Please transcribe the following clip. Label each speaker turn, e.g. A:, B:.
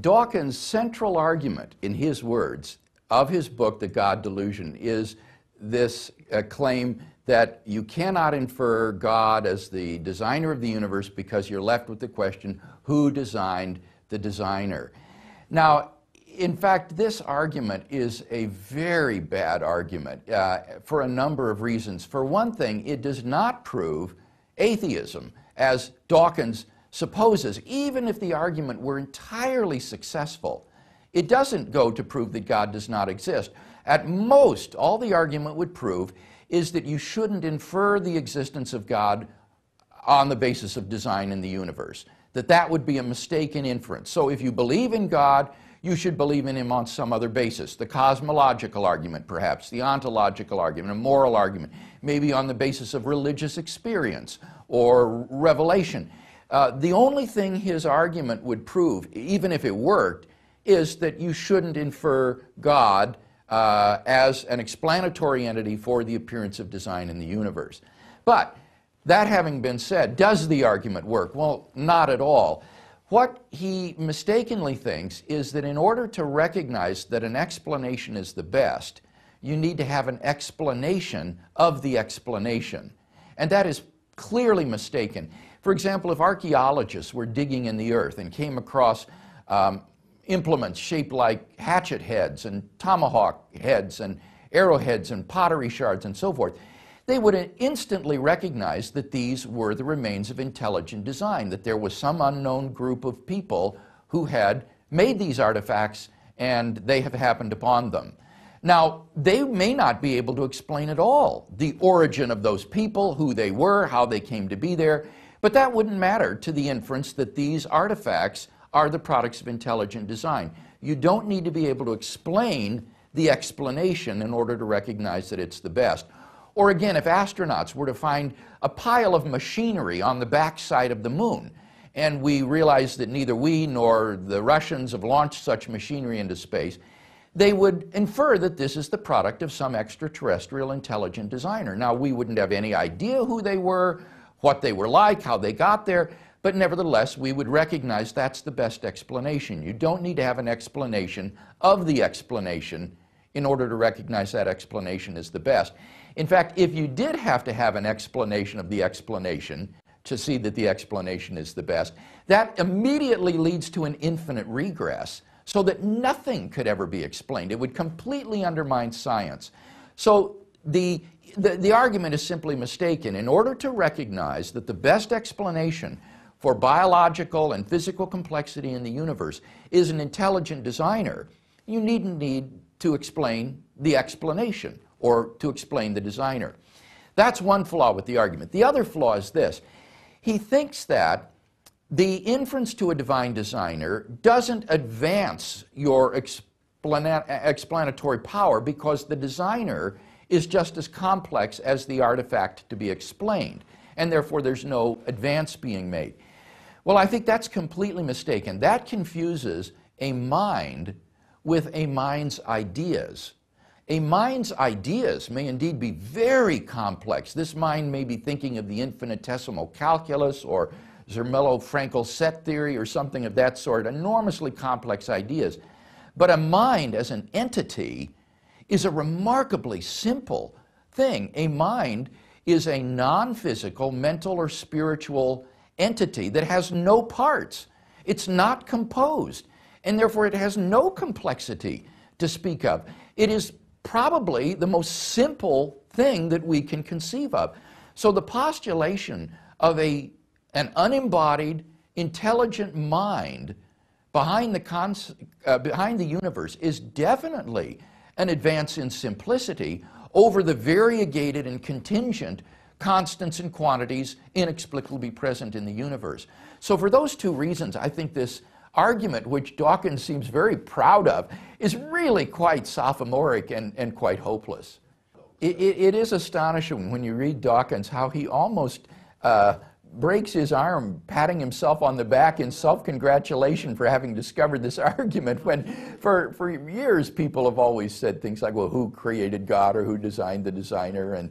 A: Dawkins' central argument, in his words, of his book, The God Delusion, is this claim that you cannot infer God as the designer of the universe because you're left with the question, who designed the designer? Now, in fact, this argument is a very bad argument for a number of reasons. For one thing, it does not prove atheism, as Dawkins supposes. Even if the argument were entirely successful, it doesn't go to prove that God does not exist. At most, all the argument would prove is that you shouldn't infer the existence of God on the basis of design in the universe, that would be a mistaken inference. So if you believe in God, you should believe in Him on some other basis. The cosmological argument, perhaps, the ontological argument, a moral argument, maybe on the basis of religious experience or revelation. The only thing his argument would prove, even if it worked, is that you shouldn't infer God as an explanatory entity for the appearance of design in the universe. But that having been said, does the argument work? Well, not at all. What he mistakenly thinks is that in order to recognize that an explanation is the best, you need to have an explanation of the explanation. And that is clearly mistaken. For example, if archaeologists were digging in the earth and came across implements shaped like hatchet heads and tomahawk heads and arrowheads and pottery shards and so forth, they would instantly recognize that these were the remains of intelligent design, that there was some unknown group of people who had made these artifacts and they have happened upon them. Now, they may not be able to explain at all the origin of those people, who they were, how they came to be there, but that wouldn't matter to the inference that these artifacts are the products of intelligent design. You don't need to be able to explain the explanation in order to recognize that it's the best. Or again, if astronauts were to find a pile of machinery on the backside of the moon, and we realize that neither we nor the Russians have launched such machinery into space, they would infer that this is the product of some extraterrestrial intelligent designer. Now, we wouldn't have any idea who they were, what they were like, how they got there, but nevertheless, we would recognize that's the best explanation. You don't need to have an explanation of the explanation in order to recognize that explanation is the best. In fact, if you did have to have an explanation of the explanation to see that the explanation is the best, that immediately leads to an infinite regress, so that nothing could ever be explained. It would completely undermine science. So the argument is simply mistaken. In order to recognize that the best explanation for biological and physical complexity in the universe is an intelligent designer, you needn't need to explain the explanation or to explain the designer. That's one flaw with the argument. The other flaw is this. He thinks that the inference to a divine designer doesn't advance your explanatory power because the designer is just as complex as the artifact to be explained, and therefore there's no advance being made. Well, I think that's completely mistaken. That confuses a mind with a mind's ideas. A mind's ideas may indeed be very complex. This mind may be thinking of the infinitesimal calculus or Zermelo-Fraenkel set theory or something of that sort, enormously complex ideas. But a mind as an entity is a remarkably simple thing. A mind is a non-physical, mental or spiritual entity that has no parts. It's not composed, and therefore it has no complexity to speak of. It is probably the most simple thing that we can conceive of. So the postulation of an unembodied, intelligent mind behind the universe is definitely an advance in simplicity over the variegated and contingent constants and quantities inexplicably present in the universe. So for those two reasons, I think this argument, which Dawkins seems very proud of, is really quite sophomoric and quite hopeless. It is astonishing when you read Dawkins how he almost breaks his arm patting himself on the back in self-congratulation for having discovered this argument, when for years people have always said things like, well, who created God or who designed the designer? And